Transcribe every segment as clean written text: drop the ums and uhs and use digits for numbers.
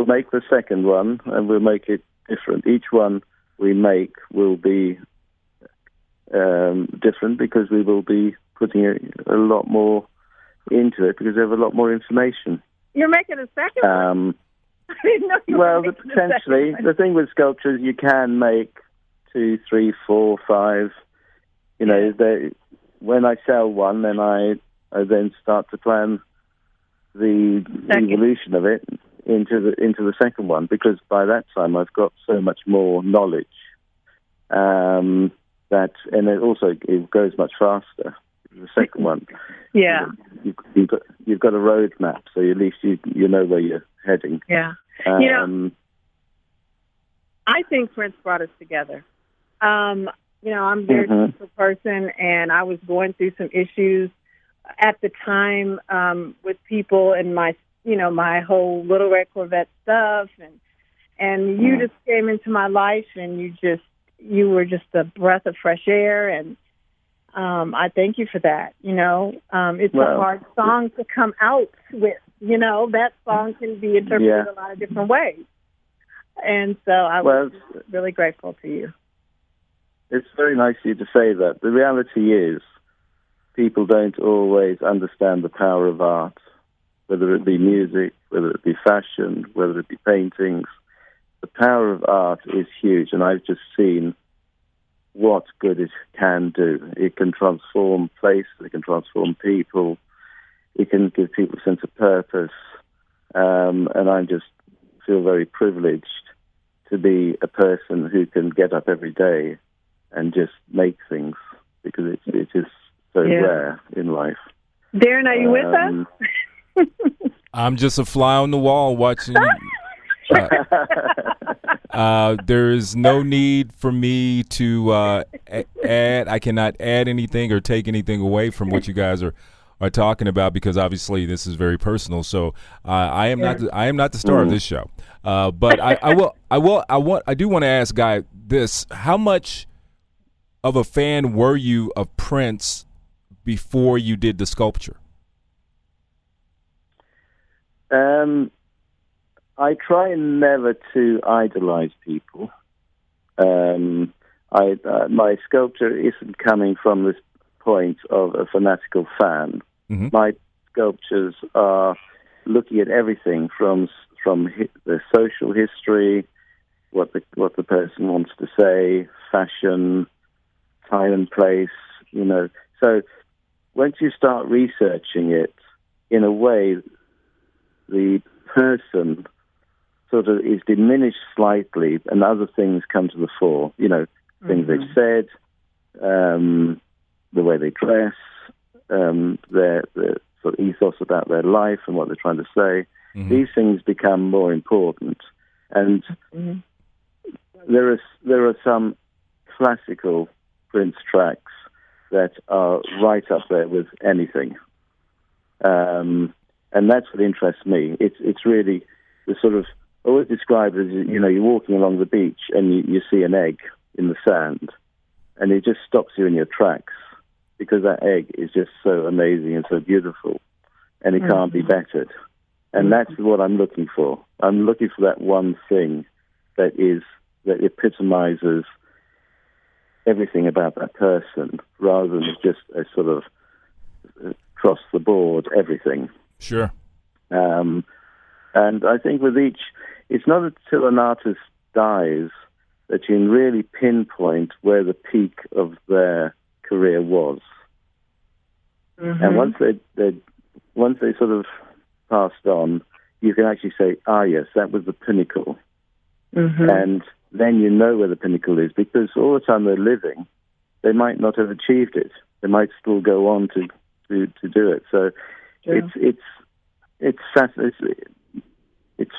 we'll make the second one, and we'll make it different. Each one we make will be different because we will be putting a lot more into it because they have a lot more information. You're making a second one? I didn't know you well, were making potentially. The thing with sculptures, you can make 2, 3, 4, 5. You know, when I sell one, then I then start to plan the evolution of it into the second one, because by that time I've got so much more knowledge and it goes much faster. The second one, you've got a roadmap, so at least you know where you're heading. Yeah, I think Prince brought us together. I'm a very simple person, and I was going through some issues at the time with people and my whole Little Red Corvette stuff, and you just came into my life, and you were just a breath of fresh air, and I thank you for that. It's a hard song to come out with. That song can be interpreted a lot of different ways, and so I was really grateful to you. It's very nice of you to say that. The reality is, people don't always understand the power of art, whether it be music, whether it be fashion, whether it be paintings. The power of art is huge, and I've just seen what good it can do. It can transform places, it can transform people, it can give people a sense of purpose, and I just feel very privileged to be a person who can get up every day and just make things, because it is so rare in life. Darren, are you with us? I'm just a fly on the wall watching. There is no need for me to add. I cannot add anything or take anything away from what you guys are talking about, because obviously this is very personal. So I am not the star of this show. But I do want to ask Guy this: how much of a fan were you of Prince before you did the sculpture? I try never to idolize people. My sculpture isn't coming from this point of a fanatical fan. Mm-hmm. My sculptures are looking at everything from the social history, what the person wants to say, fashion, time and place. So once you start researching it, in a way, the person sort of is diminished slightly, and other things come to the fore. Things they've said, the way they dress, their sort of ethos about their life and what they're trying to say. Mm-hmm. These things become more important, and there are some classical Prince tracks that are right up there with anything, and that's what interests me. It's really the sort of, I always describe it as, you're walking along the beach and you see an egg in the sand, and it just stops you in your tracks, because that egg is just so amazing and so beautiful, and it can't be bettered. And that's what I'm looking for. I'm looking for that one thing that epitomizes everything about that person, rather than just a sort of across the board everything. Sure. And I think with each, it's not until an artist dies that you can really pinpoint where the peak of their career was. Mm-hmm. And once they sort of passed on, you can actually say, yes, that was the pinnacle. Mm-hmm. And then you know where the pinnacle is, because all the time they're living, they might not have achieved it. They might still go on to do it. So it's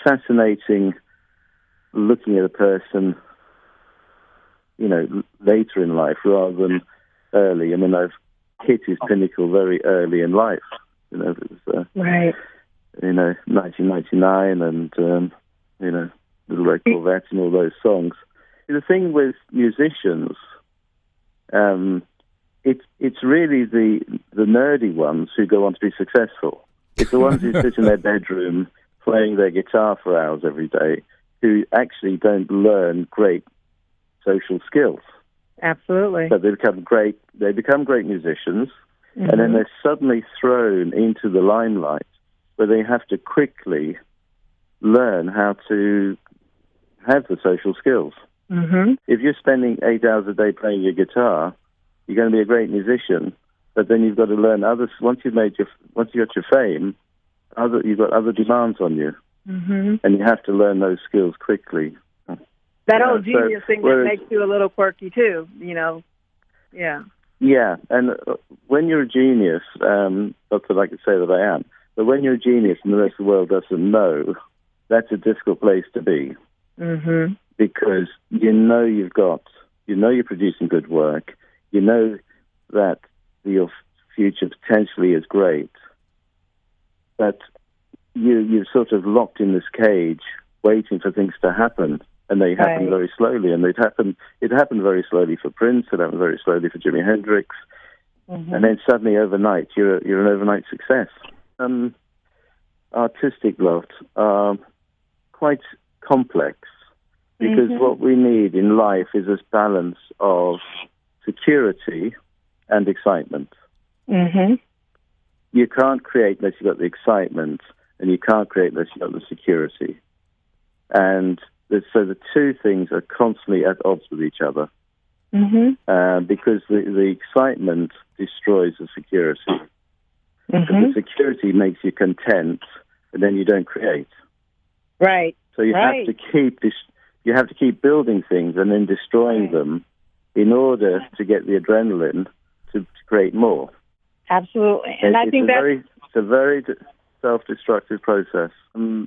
fascinating looking at a person, later in life rather than early. I mean, I've hit his pinnacle very early in life. It was, right. 1999, and Little Red Corvette and all those songs. The thing with musicians, it's really the nerdy ones who go on to be successful. It's the ones who sit in their bedroom playing their guitar for hours every day who actually don't learn great social skills. Absolutely. So they become great musicians, and then they're suddenly thrown into the limelight where they have to quickly learn how to have the social skills. If you're spending 8 hours a day playing your guitar, you're going to be a great musician, but then you've got to learn others. Once you got your fame, you've got other demands on you, and you have to learn those skills quickly. That old genius thing that makes you a little quirky too, Yeah. Yeah, and when you're a genius, not that I could say that I am, but when you're a genius and the rest of the world doesn't know, that's a difficult place to be. Because you're producing good work, you know that your future potentially is great, but you're sort of locked in this cage waiting for things to happen, and they happen very slowly, and it happened very slowly for Prince, it happened very slowly for Jimi Hendrix, and then suddenly overnight you're an overnight success. Artistic lot are quite complex, because what we need in life is this balance of security and excitement. You can't create unless you've got the excitement, and you can't create unless you've got the security. And so the two things are constantly at odds with each other, because the excitement destroys the security. The security makes you content, and then you don't create. Right. So you have to keep You have to keep building things and then destroying them in order to get the adrenaline to create more. Absolutely. And I think it's a very self-destructive process. I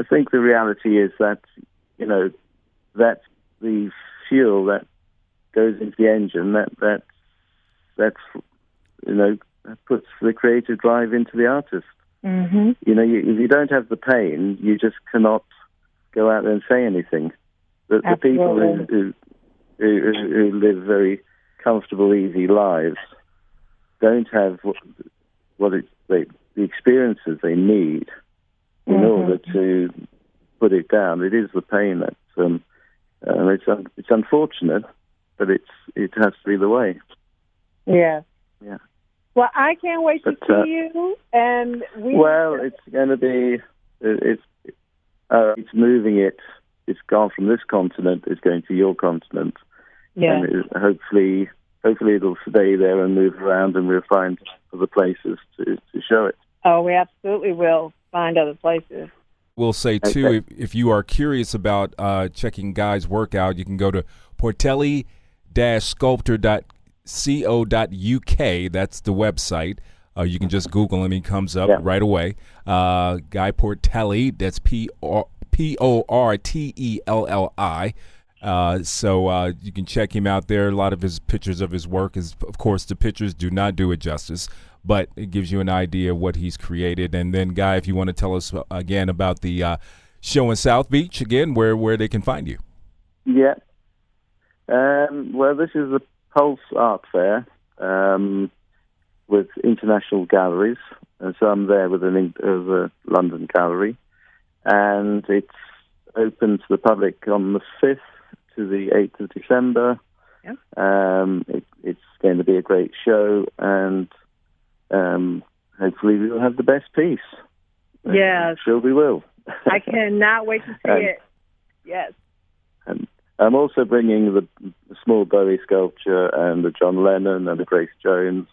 think the reality is that, that's the fuel that goes into the engine, that puts the creative drive into the artist. If you don't have the pain, you just cannot go out there and say anything. The people who live very comfortable, easy lives don't have the experiences they need in order to put it down. It is the pain that it's unfortunate, but it has to be the way. Yeah. Yeah. Well, I can't wait to see you. And it's going to be. It's moving it. It's gone from this continent. It's going to your continent. Yeah. And hopefully it'll stay there and move around, and we'll find other places to show it. Oh, we absolutely will find other places. We'll say too, if you are curious about checking Guy's work out, you can go to Portelli-Sculptor.co.uk. That's the website. You can just Google him. He comes up right away. Guy Portelli. That's Portelli. So you can check him out there. A lot of his pictures of his work of course, the pictures do not do it justice, but it gives you an idea of what he's created. And then, Guy, if you want to tell us again about the show in South Beach, again, where they can find you. Yeah. Well, this is the Pulse Art Fair with international galleries, and so I'm there with a London gallery, and it's open to the public on the 5th to the 8th of December. Yeah. It's going to be a great show, and hopefully we'll have the best piece. Yes. I'm sure we will. I cannot wait to see it. Yes. And I'm also bringing the small Bowie sculpture and the John Lennon and the Grace Jones,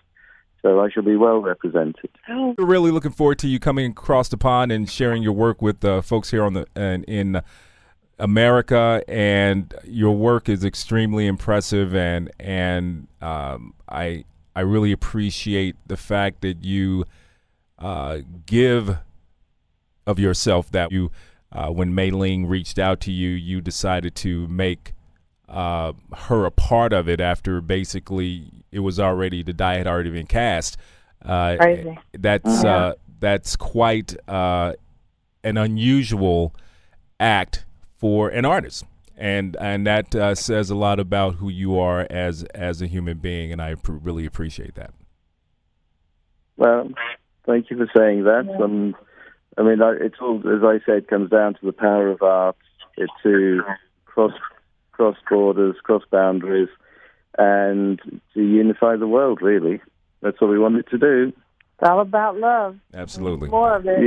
so I shall be well represented. Oh. We're really looking forward to you coming across the pond and sharing your work with folks here in America, and your work is extremely impressive, and I really appreciate the fact that you give of yourself, that you when Mi-Ling reached out to you, you decided to make her a part of it after basically it was already, the die had already been cast. Crazy. That's quite an unusual act for an artist, and that says a lot about who you are as a human being, and I really appreciate that. Well, Thank you for saying that. I mean, it's all, as I said, comes down to the power of art to cross borders, cross boundaries, and to unify the world, really. That's what we wanted to do. It's all about love. Absolutely. More of it.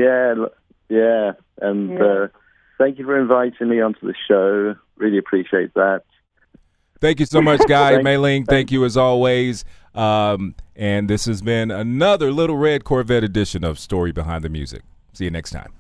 Yeah. And thank you for inviting me onto the show. Really appreciate that. Thank you so much, Guy. Mi-Ling, thank you as always. And this has been another Little Red Corvette edition of Story Behind the Music. See you next time.